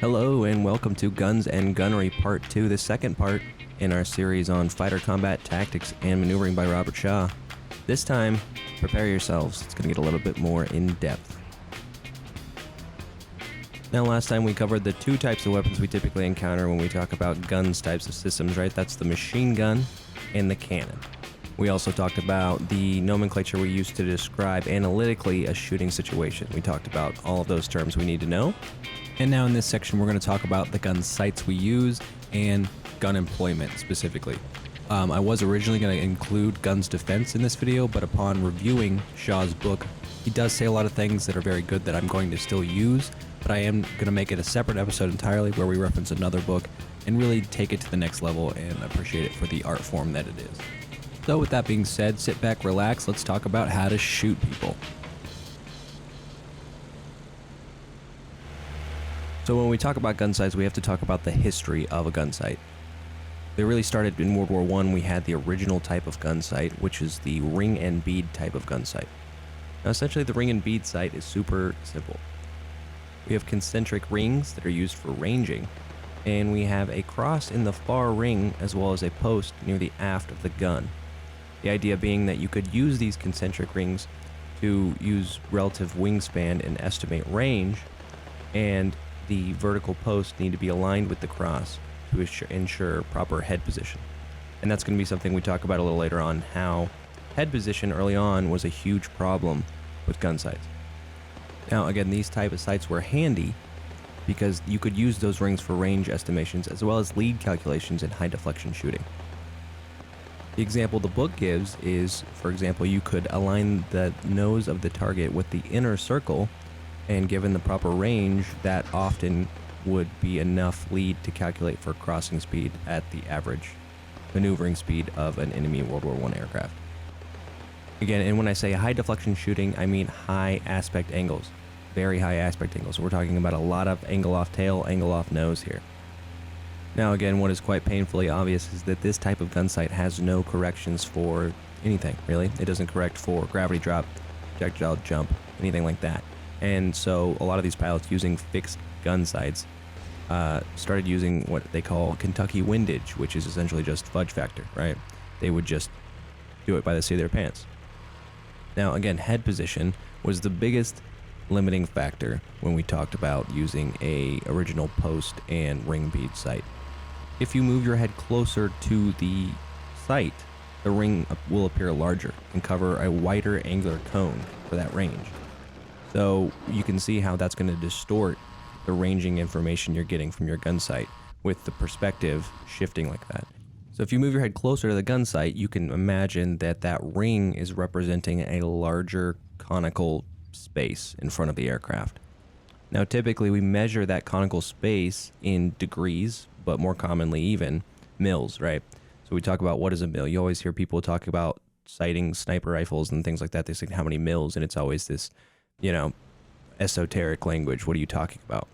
Hello and welcome to Guns and Gunnery Part 2, the second part in our series on fighter combat tactics and maneuvering by Robert Shaw. This time, prepare yourselves, it's going to get a little bit more in-depth. Now last time we covered the two types of weapons we typically encounter when we talk about guns types of systems, right? That's the machine gun and the cannon. We also talked about the nomenclature we use to describe analytically a shooting situation. We talked about all of those terms we need to know. And now in this section, we're going to talk about the gun sights we use and gun employment specifically. I was originally going to include guns defense in this video, but upon reviewing Shaw's book, he does say a lot of things that are very good that I'm going to still use, but I am going to make it a separate episode entirely where we reference another book and really take it to the next level and appreciate it for the art form that it is. So with that being said, sit back, relax, let's talk about how to shoot people. So when we talk about gun sights, we have to talk about the history of a gun sight. They really started in World War I. We had the original type of gun sight, which is the ring and bead type of gun sight. Now essentially the ring and bead sight is super simple. We have concentric rings that are used for ranging, and we have a cross in the far ring as well as a post near the aft of the gun. The idea being that you could use these concentric rings to use relative wingspan and estimate range, and the vertical posts need to be aligned with the cross to ensure proper head position. And that's going to be something we talk about a little later on, how head position early on was a huge problem with gun sights. Now again, these type of sights were handy because you could use those rings for range estimations as well as lead calculations in high deflection shooting. The example the book gives is, for example, you could align the nose of the target with the inner circle, and given the proper range, that often would be enough lead to calculate for crossing speed at the average maneuvering speed of an enemy World War I aircraft. Again, and when I say high deflection shooting, I mean high aspect angles, very high aspect angles. So we're talking about a lot of angle off tail, angle off nose here. Now again, what is quite painfully obvious is that this type of gun sight has no corrections for anything, really. It doesn't correct for gravity drop, projectile jump, anything like that. And so a lot of these pilots using fixed gun sights started using what they call Kentucky windage, which is essentially just fudge factor, right? They would just do it by the seat of their pants. Now again, head position was the biggest limiting factor when we talked about using a original post and ring bead sight. If you move your head closer to the sight, the ring will appear larger and cover a wider angular cone for that range. So you can see how that's going to distort the ranging information you're getting from your gun sight with the perspective shifting like that. So if you move your head closer to the gun sight, you can imagine that that ring is representing a larger conical space in front of the aircraft. Now typically we measure that conical space in degrees, but more commonly even mils, right? So we talk about what is a mil. You always hear people talk about sighting sniper rifles and things like that. They say how many mils, and it's always this, esoteric language. What are you talking about?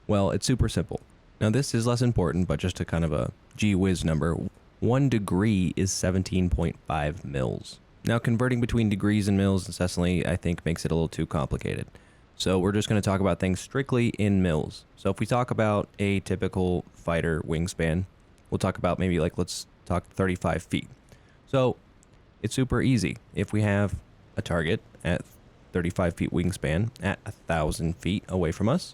Well, it's super simple. Now this is less important, but just a kind of a gee whiz number. 1 degree is 17.5 mils. Now converting between degrees and mils incessantly, I think, makes it a little too complicated. So we're just going to talk about things strictly in mils. So if we talk about a typical fighter wingspan, we'll talk about maybe let's talk 35 feet. So it's super easy. If we have a target at 35 feet wingspan at 1,000 feet away from us,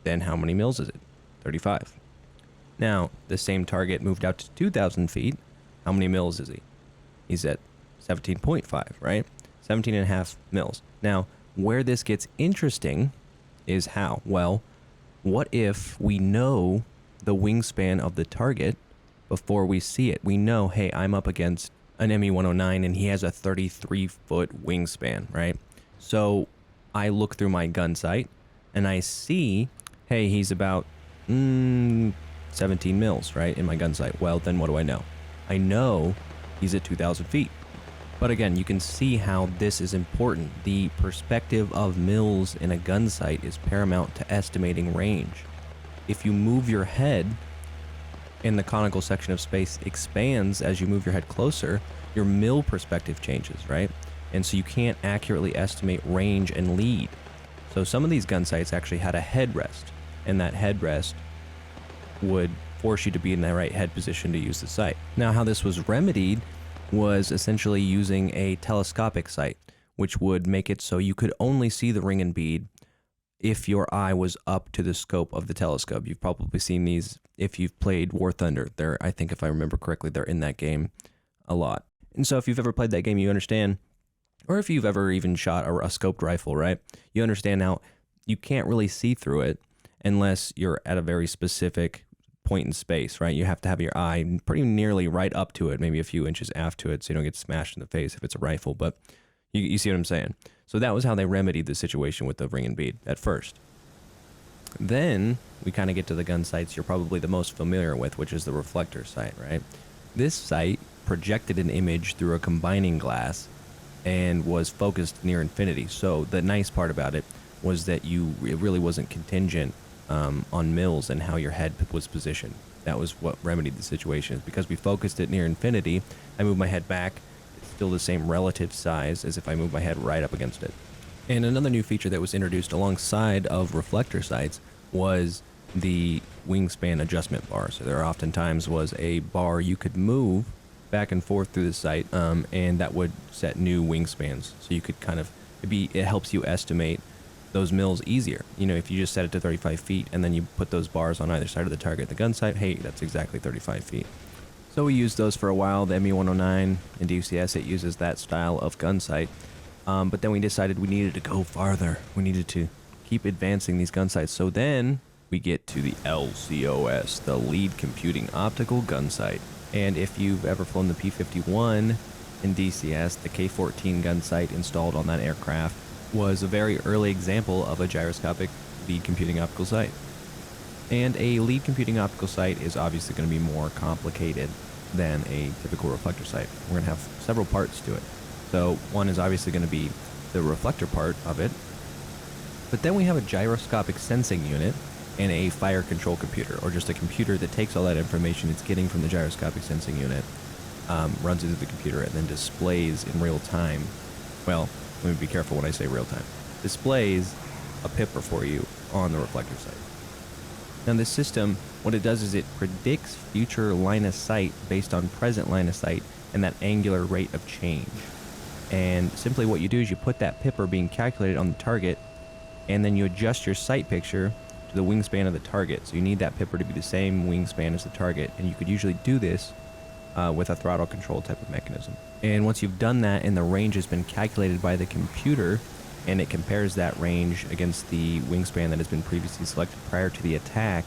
then how many mils is it? 35. Now, the same target moved out to 2,000 feet. How many mils is he? He's at 17.5, right? 17.5 mils. Now, where this gets interesting is how? Well, what if we know the wingspan of the target before we see it? We know, hey, I'm up against an ME-109 and he has a 33-foot wingspan, right? So I look through my gun sight and I see, hey, he's about 17 mils, right, in my gun sight. Well, then what do I know? I know he's at 2,000 feet. But again, you can see how this is important. The perspective of mils in a gun sight is paramount to estimating range. If you move your head and the conical section of space expands as you move your head closer, your mil perspective changes, right? And so you can't accurately estimate range and lead. So some of these gun sights actually had a headrest, and that headrest would force you to be in the right head position to use the sight. Now, how this was remedied was essentially using a telescopic sight, which would make it so you could only see the ring and bead if your eye was up to the scope of the telescope. You've probably seen these if you've played War Thunder. They're, I think if I remember correctly, they're in that game a lot. And so if you've ever played that game, you understand, or if you've ever even shot a scoped rifle, right? You understand now you can't really see through it unless you're at a very specific point in space, right? You have to have your eye pretty nearly right up to it, maybe a few inches aft to it, so you don't get smashed in the face if it's a rifle, but you see what I'm saying? So that was how they remedied the situation with the ring and bead at first. Then we kind of get to the gun sights you're probably the most familiar with, which is the reflector sight, right? This sight projected an image through a combining glass and was focused near infinity. So the nice part about it was that it really wasn't contingent on mills and how your head was positioned. That was what remedied the situation. Because we focused it near infinity, I moved my head back. It's still the same relative size as if I moved my head right up against it. And another new feature that was introduced alongside of reflector sights was the wingspan adjustment bar. So there oftentimes was a bar you could move back and forth through the sight, and that would set new wingspans. So you could kind of, it helps you estimate those mills easier. You know, if you just set it to 35 feet and then you put those bars on either side of the target, the gun sight, hey, that's exactly 35 feet. So we used those for a while. The ME-109 in DCS, it uses that style of gun sight. But then we decided we needed to go farther. We needed to keep advancing these gun sights. So then we get to the LCOS, the Lead Computing Optical Gun Sight. And if you've ever flown the P-51 in DCS, the K-14 gun sight installed on that aircraft was a very early example of a gyroscopic lead computing optical sight. And a lead computing optical sight is obviously going to be more complicated than a typical reflector sight. We're going to have several parts to it. So one is obviously going to be the reflector part of it, but then we have a gyroscopic sensing unit and a fire control computer, or just a computer that takes all that information it's getting from the gyroscopic sensing unit, runs it through the computer, and then displays in real time. Well, let me be careful when I say real time. Displays a pipper for you on the reflector sight. Now this system, what it does is it predicts future line of sight based on present line of sight and that angular rate of change. And simply what you do is you put that pipper being calculated on the target, and then you adjust your sight picture to the wingspan of the target. So you need that pipper to be the same wingspan as the target, and you could usually do this with a throttle control type of mechanism. And once you've done that and the range has been calculated by the computer, and it compares that range against the wingspan that has been previously selected prior to the attack,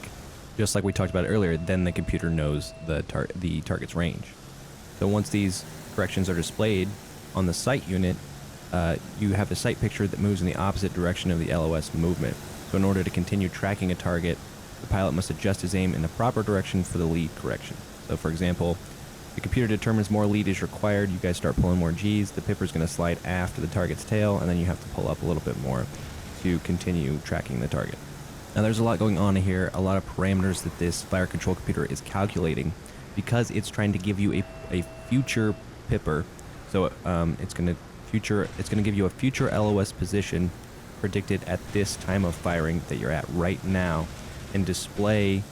just like we talked about earlier, then the computer knows the target's range. So once these corrections are displayed on the sight unit, you have a sight picture that moves in the opposite direction of the LOS movement. So in order to continue tracking a target, the pilot must adjust his aim in the proper direction for the lead correction. So for example, the computer determines more lead is required, you guys start pulling more G's, the pipper's going to slide after the target's tail, and then you have to pull up a little bit more to continue tracking the target. Now there's a lot going on here, a lot of parameters that this fire control computer is calculating because it's trying to give you a future pipper. So it's going to give you a future LOS position predicted at this time of firing that you're at right now, and display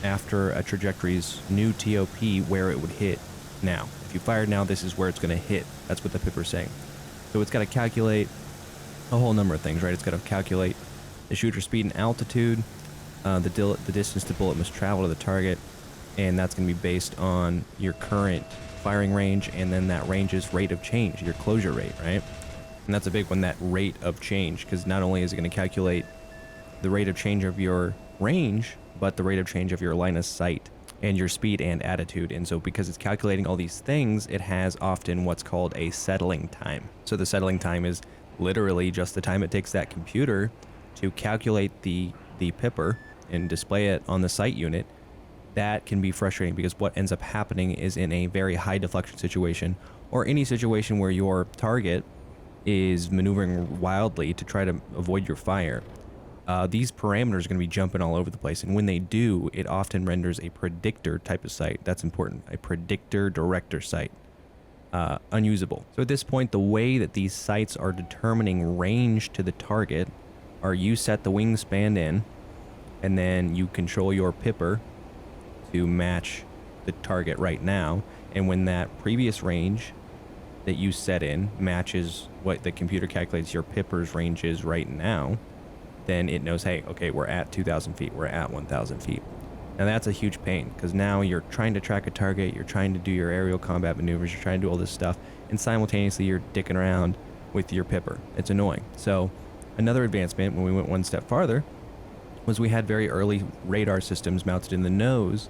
after a trajectory's new TOP where it would hit now. If you fire now, this is where it's going to hit. That's what the pipper's saying. So it's got to calculate a whole number of things, right? It's got to calculate the shooter speed and altitude, the distance the bullet must travel to the target, and that's going to be based on your current firing range, and then that range's rate of change, your closure rate, right? And that's a big one, that rate of change, because not only is it going to calculate the rate of change of your range, but the rate of change of your line of sight and your speed and attitude. And so because it's calculating all these things, it has often what's called a settling time. So the settling time is literally just the time it takes that computer to calculate the pipper and display it on the sight unit. That can be frustrating because what ends up happening is in a very high deflection situation, or any situation where your target is maneuvering wildly to try to avoid your fire, these parameters are going to be jumping all over the place. And when they do, it often renders a predictor type of sight. That's important. A predictor director sight. Unusable. So at this point, the way that these sights are determining range to the target are you set the wingspan in, and then you control your pipper to match the target right now. And when that previous range that you set in matches what the computer calculates your pipper's range is right now, then it knows, hey, okay, we're at 2,000 feet, we're at 1,000 feet. Now that's a huge pain, because now you're trying to track a target, you're trying to do your aerial combat maneuvers, you're trying to do all this stuff, and simultaneously you're dicking around with your pipper. It's annoying. So another advancement when we went one step farther was we had very early radar systems mounted in the nose,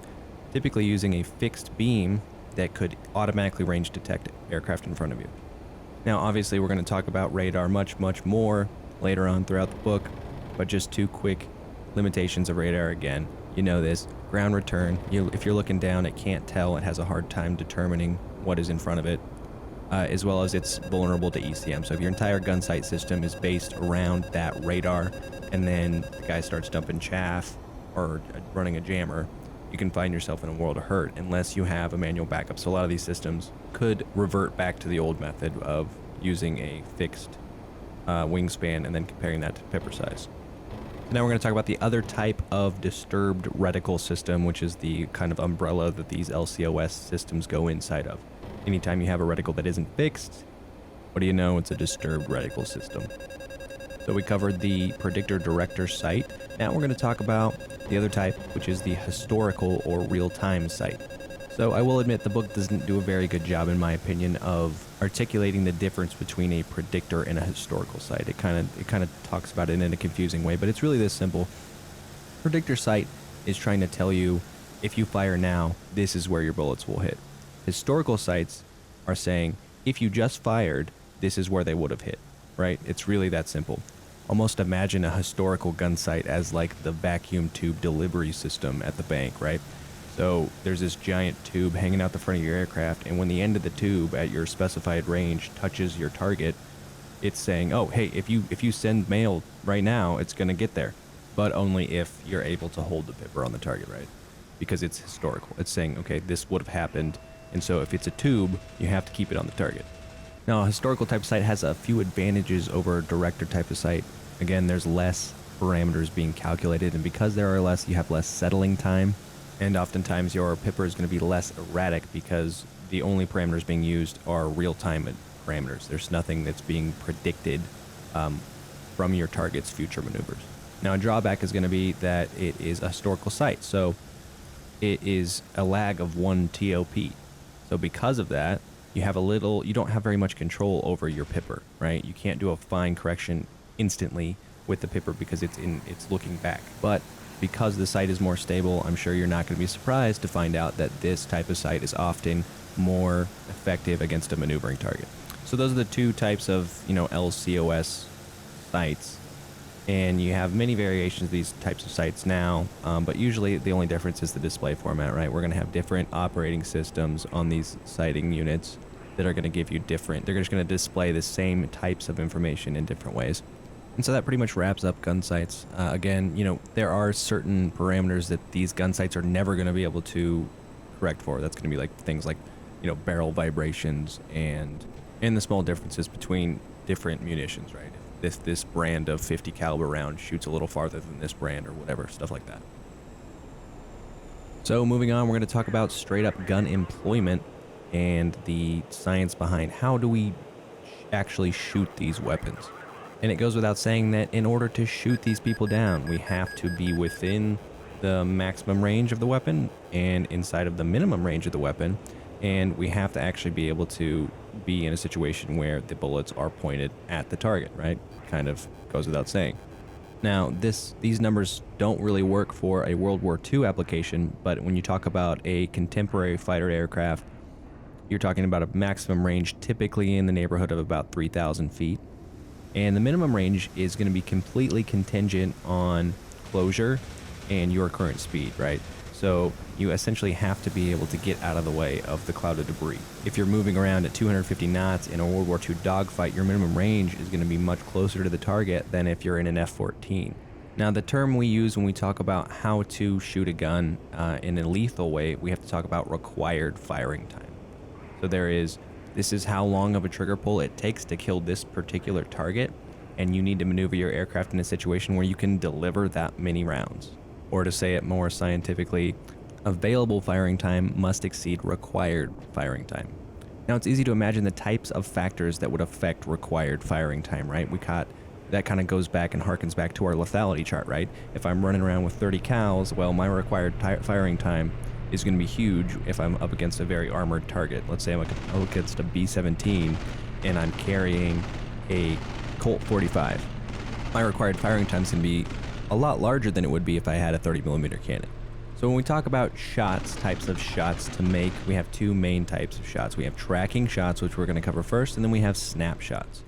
typically using a fixed beam that could automatically range detect aircraft in front of you. Now obviously we're going to talk about radar much more later on throughout the book, but just two quick limitations of radar again. You know this: ground return. If you're looking down, it can't tell. It has a hard time determining what is in front of it, as well as it's vulnerable to ECM. So if your entire gun sight system is based around that radar, and then the guy starts dumping chaff or running a jammer, you can find yourself in a world of hurt unless you have a manual backup. So a lot of these systems could revert back to the old method of using a fixed wingspan and then comparing that to pipper size. Now we're going to talk about the other type of disturbed reticle system, which is the kind of umbrella that these LCOS systems go inside of. Anytime you have a reticle that isn't fixed, what do you know? It's a disturbed reticle system. So we covered the predictor director sight. Now we're going to talk about the other type, which is the historical or real-time sight. So I will admit the book doesn't do a very good job, in my opinion, of articulating the difference between a predictor and a historical sight. It kind of talks about it in a confusing way, but it's really this simple. Predictor sight is trying to tell you, if you fire now, this is where your bullets will hit. Historical sights are saying, if you just fired, this is where they would have hit, right? It's really that simple. Almost imagine a historical gun sight as like the vacuum tube delivery system at the bank, right? So there's this giant tube hanging out the front of your aircraft, and when the end of the tube at your specified range touches your target, it's saying, oh, hey, if you send mail right now, it's going to get there, but only if you're able to hold the pipper on the target, right? Because it's historical. It's saying, okay, this would have happened, and so if it's a tube, you have to keep it on the target. Now, a historical type of sight has a few advantages over a director type of sight. Again, there's less parameters being calculated, and because there are less, you have less settling time. And oftentimes your pipper is going to be less erratic because the only parameters being used are real-time parameters. There's nothing that's being predicted from your target's future maneuvers. Now, a drawback is going to be that it is a historical sight, so it is a lag of 1 TOP. So because of that, you don't have very much control over your pipper, right? You can't do a fine correction instantly with the pipper because it's looking back. But because the sight is more stable, I'm sure you're not going to be surprised to find out that this type of sight is often more effective against a maneuvering target. So those are the two types of, LCOS sights, and you have many variations of these types of sights now, but usually the only difference is the display format, right? We're going to have different operating systems on these sighting units that are going to give you they're just going to display the same types of information in different ways. And so that pretty much wraps up gun sights. Again, there are certain parameters that these gun sights are never going to be able to correct for. That's going to be like things like, barrel vibrations and the small differences between different munitions, right? This brand of 50 caliber round shoots a little farther than this brand or whatever, stuff like that. So moving on, we're going to talk about straight up gun employment and the science behind how do we actually shoot these weapons. And it goes without saying that in order to shoot these people down, we have to be within the maximum range of the weapon and inside of the minimum range of the weapon. And we have to actually be able to be in a situation where the bullets are pointed at the target, right? Kind of goes without saying. Now, these numbers don't really work for a World War II application, but when you talk about a contemporary fighter aircraft, you're talking about a maximum range typically in the neighborhood of about 3,000 feet. And the minimum range is going to be completely contingent on closure and your current speed, right? So you essentially have to be able to get out of the way of the cloud of debris. If you're moving around at 250 knots in a World War II dogfight, your minimum range is going to be much closer to the target than if you're in an F-14. Now, the term we use when we talk about how to shoot a gun in a lethal way, we have to talk about required firing time. So this is how long of a trigger pull it takes to kill this particular target, and you need to maneuver your aircraft in a situation where you can deliver that many rounds. Or to say it more scientifically, available firing time must exceed required firing time. Now, it's easy to imagine the types of factors that would affect required firing time, right? That kind of goes back and harkens back to our lethality chart, right? If I'm running around with 30 cals, well, my required firing time is going to be huge if I'm up against a very armored target. Let's say I'm up against a B-17 and I'm carrying a Colt 45. My required firing time is going to be a lot larger than it would be if I had a 30mm cannon. So when we talk about shots, types of shots to make, we have two main types of shots. We have tracking shots, which we're going to cover first, and then we have snapshots.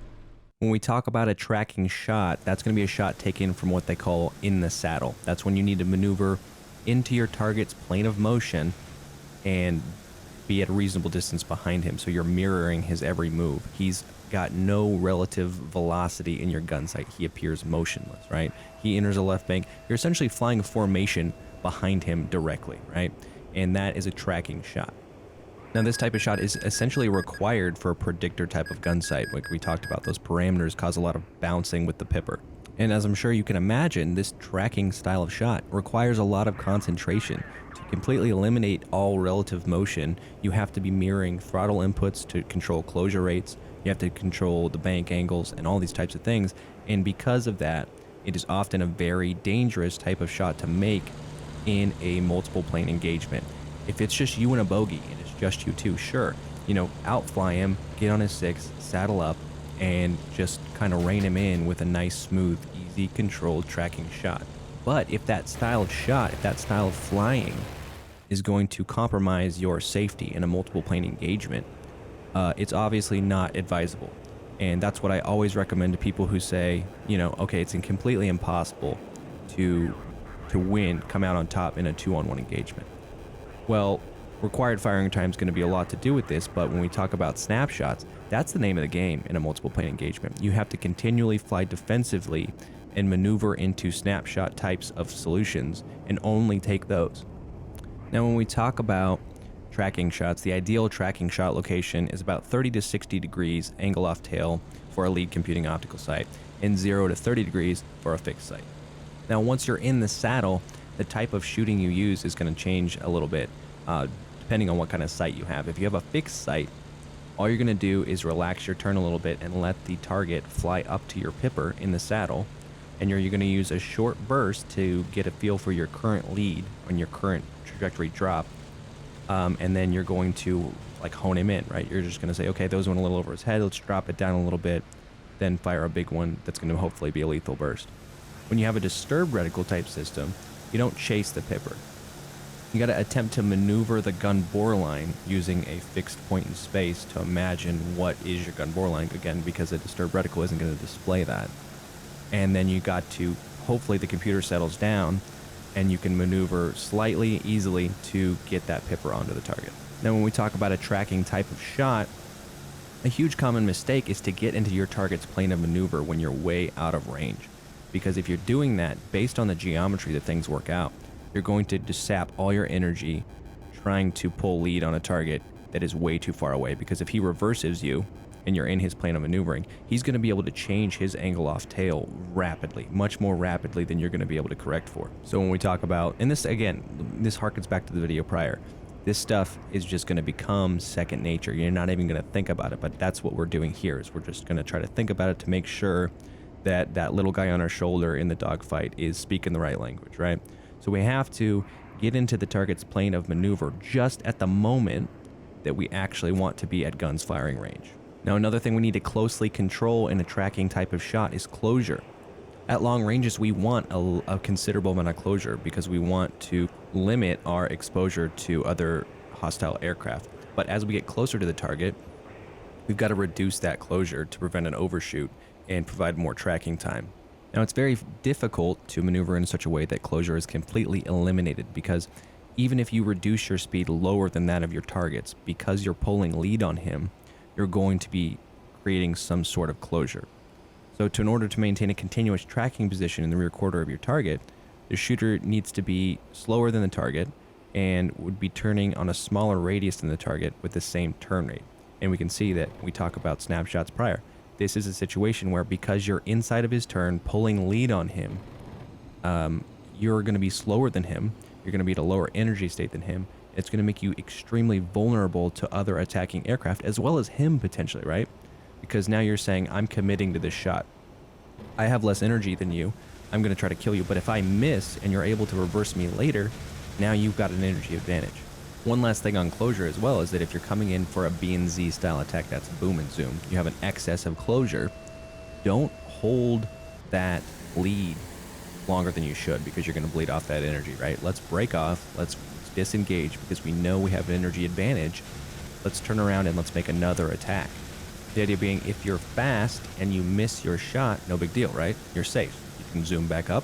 When we talk about a tracking shot, that's going to be a shot taken from what they call in the saddle. That's when you need to maneuver into your target's plane of motion and be at a reasonable distance behind him, so you're mirroring his every move. He's got no relative velocity in your gun sight. He appears motionless, right? He enters a left bank. You're essentially flying a formation behind him directly, right? And that is a tracking shot. Now, this type of shot is essentially required for a predictor type of gun sight. Like we talked about, those parameters cause a lot of bouncing with the pipper. And as I'm sure you can imagine, this tracking style of shot requires a lot of concentration. To completely eliminate all relative motion, you have to be mirroring throttle inputs to control closure rates. You have to control the bank angles and all these types of things. And because of that, it is often a very dangerous type of shot to make in a multiple plane engagement. If it's just you and a bogey and it's just you two, sure, outfly him, get on his six, saddle up, and just kind of rein him in with a nice, smooth, easy, controlled tracking shot. But if that style of shot, if that style of flying is going to compromise your safety in a multiple plane engagement, it's obviously not advisable. And that's what I always recommend to people who say, okay, it's completely impossible to come out on top in a 2-on-1 engagement. Well, required firing time is going to be a lot to do with this, but when we talk about snapshots, that's the name of the game in a multiple plane engagement. You have to continually fly defensively and maneuver into snapshot types of solutions and only take those. Now, when we talk about tracking shots, the ideal tracking shot location is about 30 to 60 degrees angle off tail for a lead computing optical sight and 0 to 30 degrees for a fixed sight. Now, once you're in the saddle, the type of shooting you use is going to change a little bit, depending on what kind of sight you have. If you have a fixed sight, all you're going to do is relax your turn a little bit and let the target fly up to your pipper in the saddle, and you're going to use a short burst to get a feel for your current lead on your current trajectory drop, and then you're going to hone him in, right? You're just going to say, okay, those went a little over his head, let's drop it down a little bit, then fire a big one that's going to hopefully be a lethal burst. When you have a disturbed reticle type system, you don't chase the pipper. You got to attempt to maneuver the gun bore line using a fixed point in space to imagine what is your gun bore line, again, because a disturbed reticle isn't going to display that. And then you got to, hopefully the computer settles down and you can maneuver slightly, easily to get that pipper onto the target. Now, when we talk about a tracking type of shot, a huge common mistake is to get into your target's plane of maneuver when you're way out of range. Because if you're doing that based on the geometry that things work out, you're going to just sap all your energy trying to pull lead on a target that is way too far away. Because if he reverses you and you're in his plane of maneuvering, he's going to be able to change his angle off tail rapidly, much more rapidly than you're going to be able to correct for. So when we talk about, and this again, this harkens back to the video prior, this stuff is just going to become second nature. You're not even going to think about it, but that's what we're doing here, is we're just going to try to think about it to make sure that that little guy on our shoulder in the dogfight is speaking the right language, right? So we have to get into the target's plane of maneuver just at the moment that we actually want to be at guns firing range. Now, another thing we need to closely control in a tracking type of shot is closure. At long ranges, we want a considerable amount of closure because we want to limit our exposure to other hostile aircraft. But as we get closer to the target, we've got to reduce that closure to prevent an overshoot and provide more tracking time. Now, it's very difficult to maneuver in such a way that closure is completely eliminated, because even if you reduce your speed lower than that of your targets, because you're pulling lead on him, you're going to be creating some sort of closure. So in order to maintain a continuous tracking position in the rear quarter of your target, the shooter needs to be slower than the target and would be turning on a smaller radius than the target with the same turn rate. And we can see that we talk about snapshots prior. This is a situation where, because you're inside of his turn, pulling lead on him, you're going to be slower than him. You're going to be at a lower energy state than him. It's going to make you extremely vulnerable to other attacking aircraft, as well as him potentially, right? Because now you're saying, I'm committing to this shot. I have less energy than you. I'm going to try to kill you. But if I miss and you're able to reverse me later, now you've got an energy advantage. One last thing on closure as well is that if you're coming in for a B and Z style attack, that's boom and zoom, you have an excess of closure, don't hold that bleed longer than you should, because you're going to bleed off that energy, right? Let's break off. Let's disengage because we know we have an energy advantage. Let's turn around and let's make another attack. The idea being, if you're fast and you miss your shot, no big deal, right? You're safe. You can zoom back up,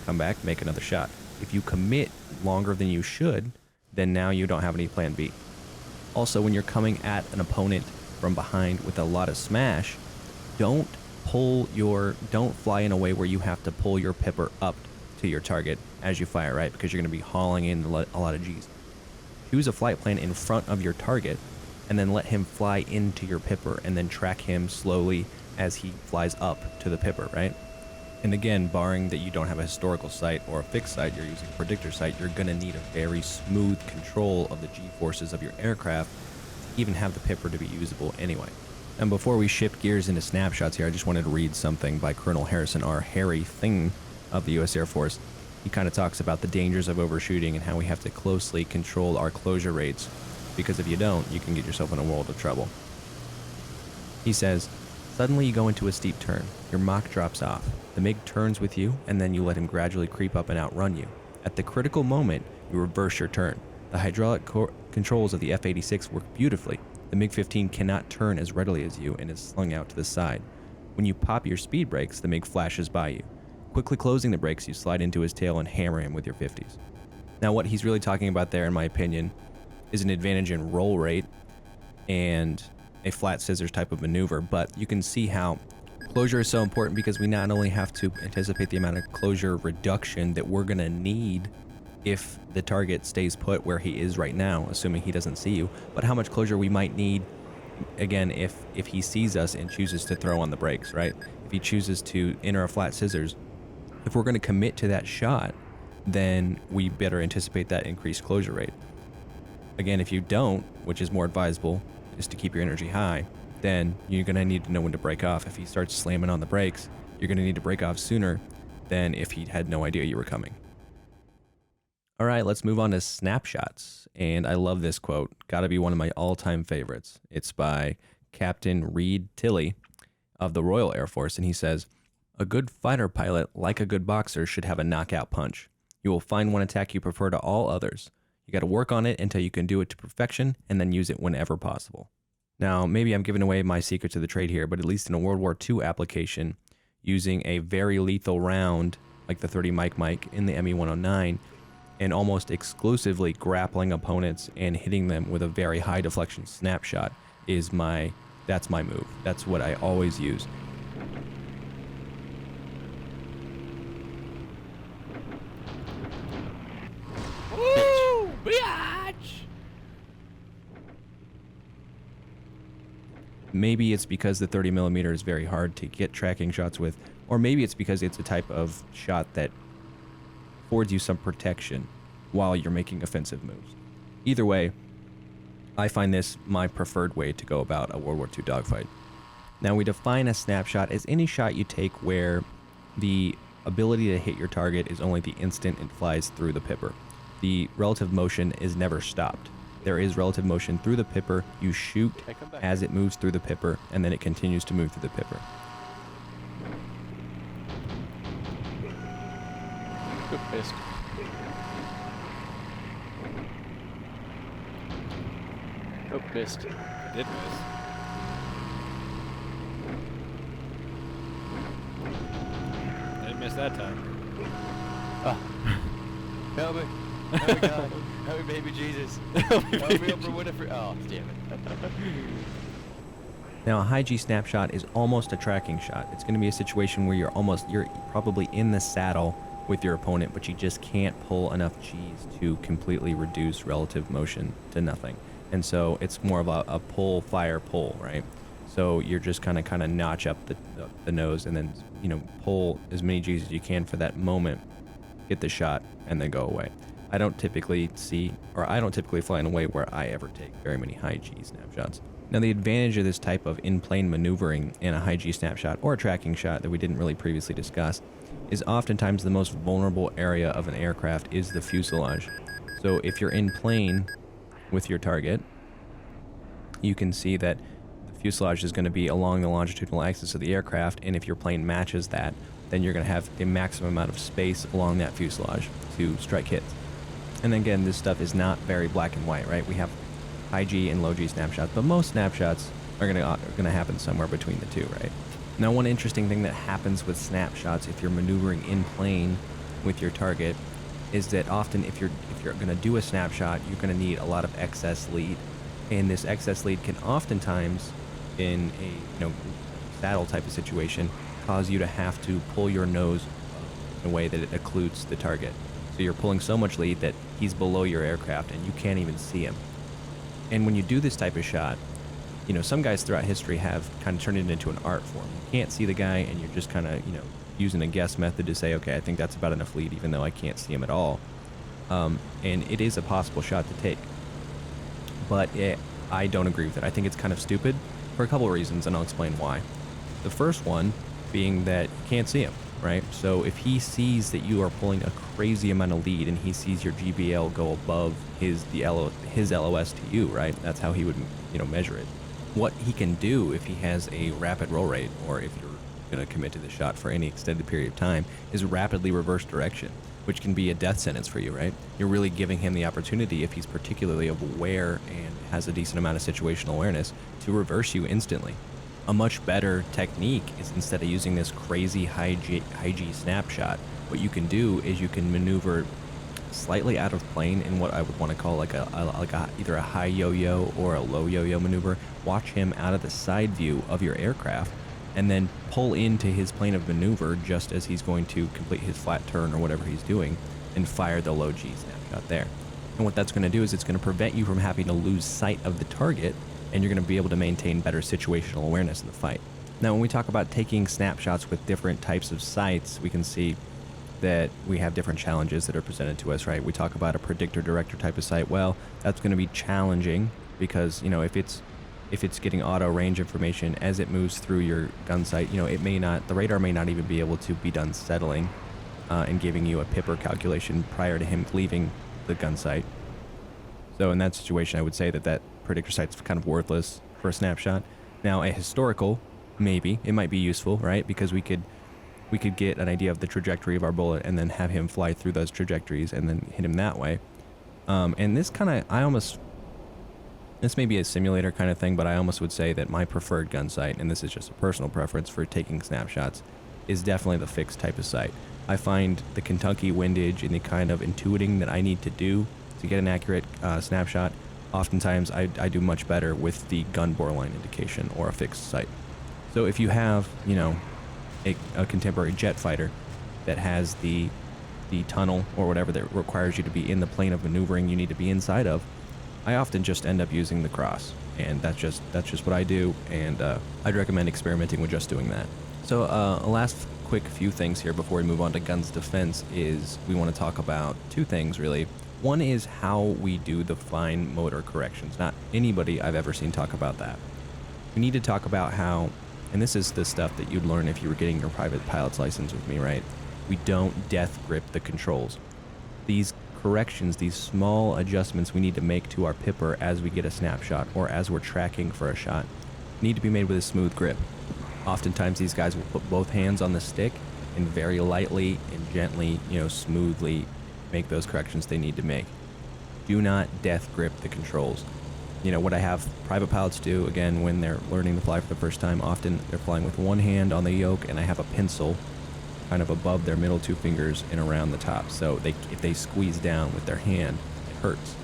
come back, make another shot. If you commit longer than you should, then now you don't have any plan B. Also, when you're coming at an opponent from behind with a lot of smash, don't fly in a way where you have to pull your pipper up to your target as you fire, right? Because you're going to be hauling in a lot of G's. Choose a flight plan in front of your target and then let him fly into your pipper and then track him slowly as he flies up to the pipper, right? And again, barring that you don't have a historical sight or a fixed sight, you're using a predictor sight, you're going to need a very smooth control of the G-forces of your aircraft to even have the pipper to be usable anyway. And before we shift gears into snapshots here, I just wanted to read something by Colonel Harrison R. Harry Thing of the U.S. Air Force. He kind of talks about the dangers of overshooting and how we have to closely control our closure rates, because if you don't, you can get yourself in a world of trouble. He says, suddenly you go into a steep turn. Your Mach drops off. The MiG turns with you, and then you let him gradually creep up and outrun you. At the critical moment, you reverse your turn. The hydraulic controls of the F-86 work beautifully. The MiG-15 cannot turn as readily as you and is slung out to the side. When you pop your speed brakes, the MiG flashes by you. Quickly closing the brakes, you slide into his tail and hammer him with your 50s. Now, what he's really talking about there, in my opinion, is an advantage in roll rate and a flat scissors type of maneuver, but you can see how closure is so important, because we not only have to anticipate the amount of closure reduction that we're going to need if the target stays put where he is right now, assuming he doesn't see you, but how much closure we might need, again, if he sees us and chooses to throw on the brakes, right? If he chooses to enter a flat scissors, if we're going to commit to that shot, then we better anticipate that increased closure rate. Again, if you don't, which is more advisable, is to keep your energy high, then you're going to need to know when to break off. If he starts slamming on the brakes, you're going to need to break off sooner than if he had no idea you were coming. All right, let's move on to snapshots. And I love this quote. Got to be one of my all-time favorites. It's by Captain Reed Tilley of the Royal Air Force, and he says, a good fighter pilot, like a good boxer, should have a knockout punch. You will find one attack you prefer to all others. You got to work on it until you can do it to perfection, and then use it whenever possible. Now, maybe I'm giving away my secret to the trade here, but at least in a World War II application, using a very lethal round, like the 30 Mike in the ME-109, and almost exclusively grappling opponents and hitting them with a very high deflection snapshot that's my move. That's what I always use. Woo! Biatch! Maybe it's because the 30mm is very hard to get tracking shots with, or maybe it's because it's a type of shot that affords you some protection while you're making offensive moves. Either way, I find this my preferred way to go about a World War II dogfight. Now, we define a snapshot as any shot you take where the ability to hit your target is only the instant it flies through the pipper. The relative motion is never stopped. There is relative motion through the pipper. You shoot as it moves through the pipper, and then it continues to move through the pipper. Good fist. Oh, missed. I did miss. I didn't miss that time. Ah. Help me. Help me, God. Help me, baby Jesus. Help me, Oprah Winfrey. Oh, damn it. Now, a high G snapshot is almost a tracking shot. It's going to be a situation where you're probably in the saddle with your opponent, but you just can't pull enough G's to completely reduce relative motion to nothing. And so it's more of a pull, fire, pull, right? So you're just kind of notch up the nose and then, pull as many G's as you can for that moment. get the shot, and then go away. I don't typically fly in a way where I ever take very many high G snapshots. Now, the advantage of this type of in-plane maneuvering in a high G snapshot or a tracking shot that we didn't really previously discuss is oftentimes the most vulnerable area of an aircraft is the fuselage. So if you're in plane with your target, you can see that the fuselage is going to be along the longitudinal axis of the aircraft, and if your plane matches that, then you're going to have the maximum amount of space along that fuselage to strike hits. And again, this stuff is not very black and white, right? We have high G and low G snapshots, but most snapshots are going to happen somewhere between the two, right? Now, one interesting thing that happens with snapshots if you're maneuvering in plane with your target is that often if you're going to do a snapshot, you're going to need a lot of excess lead, and this excess lead can oftentimes, in a saddle type of situation, cause you to have to pull your nose in a way that it occludes the target. So you're pulling so much lead that he's below your aircraft and you can't even see him. And when you do this type of shot, some guys throughout history have kind of turned it into an art form. You can't see the guy and you're just kind of, using a guess method to say, okay, I think that's about enough lead, even though I can't see him at all. And it is a possible shot to take. But I don't agree with it. I think it's kind of stupid for a couple of reasons, and I'll explain why. The first one being that you can't see him, right? So if he sees that you are pulling a crazy amount of lead and he sees your GBL go above his LOS to you, right? That's how he would, measure it. What he can do if he has a rapid roll rate, or if you're going to commit to the shot for any extended period of time, is rapidly reverse direction, which can be a death sentence for you, right? You're really giving him the opportunity, if he's particularly aware and has a decent amount of situational awareness, to reverse you instantly. A much better technique is, instead of using this crazy high G snapshot, what you can do is you can maneuver slightly out of plane in what I would want to call like either a high yo-yo or a low yo-yo maneuver. Watch him out of the side view of your aircraft, and then pull into his plane of maneuver just as he's going to complete his flat turn or whatever he's doing, and fire the low G snapshot there. And what that's going to do is it's going to prevent you from having to lose sight of the target, and you're going to be able to maintain better situational awareness in the fight. Now, when we talk about taking snapshots with different types of sights, we can see that we have different challenges that are presented to us, right? We talk about a predictor-director type of sight. Well, that's going to be challenging because, if it's getting auto range information as it moves through your gun sight, the radar may not even be able to be done settling and giving you a pipper calculation prior to him leaving the gun sight. So in that situation, I would say that predictor sight's kind of worthless for a snapshot. Now, a historical, maybe it might be useful, right? Because we could get an idea of the trajectory of our bullet and then have him fly through those trajectories and then hit him that way. And this may be a simulator kind of thing, but I almost would say that my preferred gun sight, and this is just a personal preference for taking snapshots, is definitely the fixed type of sight. I find the Kentucky windage and the kind of intuiting that I need to do to get an accurate snapshot, oftentimes I do much better with the gun bore line indication or a fixed sight. So if you have, a contemporary jet fighter that has the tunnel or whatever that requires you to be in the plane of maneuvering you need to be inside of, I often just end up using the cross, and that's just what I do, and I'd recommend experimenting with just doing that. So a last quick few things here before we move on to guns defense is we want to talk about two things really. One is how we do the fine motor corrections. Not anybody I've ever seen talk about that. We need to talk about how, and this is the stuff that you'd learn if you were getting your private pilot's license with me, right? We don't death grip the controls. These corrections, these small adjustments we need to make to our pipper as we get a snapshot or as we're tracking for a shot need to be made with a smooth grip. Oftentimes these guys will put both hands on the stick and very lightly and gently, smoothly make those corrections they need to make. Do not death grip the controls. What I have private pilots do, again, when they're learning to fly for the first time, often they're flying with one hand on the yoke, and I have a pencil kind of above their middle two fingers and around the top. So if they squeeze down with their hand, it hurts.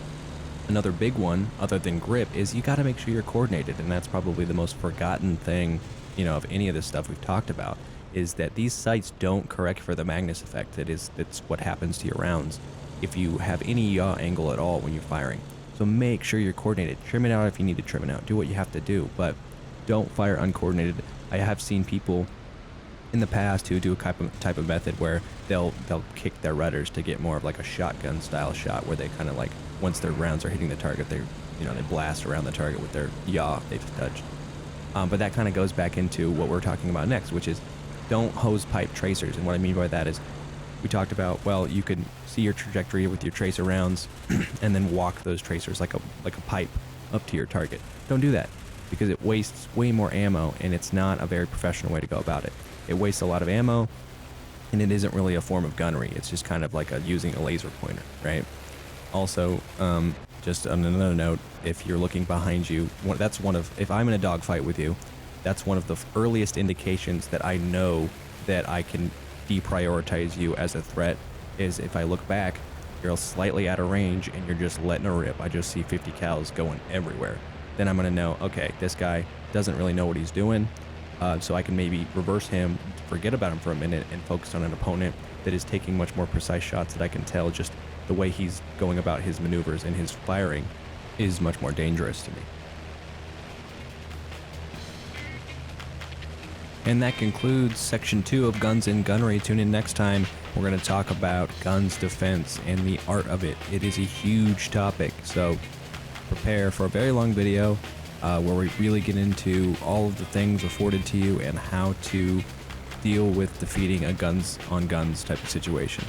Another big one, other than grip, is you got to make sure you're coordinated, and that's probably the most forgotten thing, of any of this stuff we've talked about, is that these sights don't correct for the Magnus effect. That's what happens to your rounds if you have any yaw angle at all when you're firing. So make sure you're coordinated. Trim it out if you need to trim it out. Do what you have to do, but don't fire uncoordinated. I have seen people in the past who do a type of method where they'll kick their rudders to get more of like a shotgun style shot, where they kind of like, once their rounds are hitting the target, they blast around the target with their yaw they've touched. But that kind of goes back into what we're talking about next, which is don't hose pipe tracers. And what I mean by that is, we talked about, well, you can see your trajectory with your tracer rounds and then walk those tracers like a pipe up to your target. Don't do that, because it wastes way more ammo, and it's not a very professional way to go about it. It wastes a lot of ammo, and it isn't really a form of gunnery. It's just kind of like using a laser pointer, right? Also, just on another note, if you're looking behind you, if I'm in a dogfight with you, that's one of the earliest indications that I know that I can deprioritize you as a threat, is if I look back, you're slightly out of range and you're just letting her rip. I just see 50 cals going everywhere. Then I'm gonna know, okay, this guy doesn't really know what he's doing, so I can maybe reverse him, forget about him for a minute, and focus on an opponent that is taking much more precise shots that I can tell just the way he's going about his maneuvers and his firing is much more dangerous to me. And that concludes section 2 of Guns and Gunnery. Tune in next time. We're going to talk about guns defense and the art of it. It is a huge topic, so prepare for a very long video where we really get into all of the things afforded to you and how to deal with defeating a guns on guns type of situation.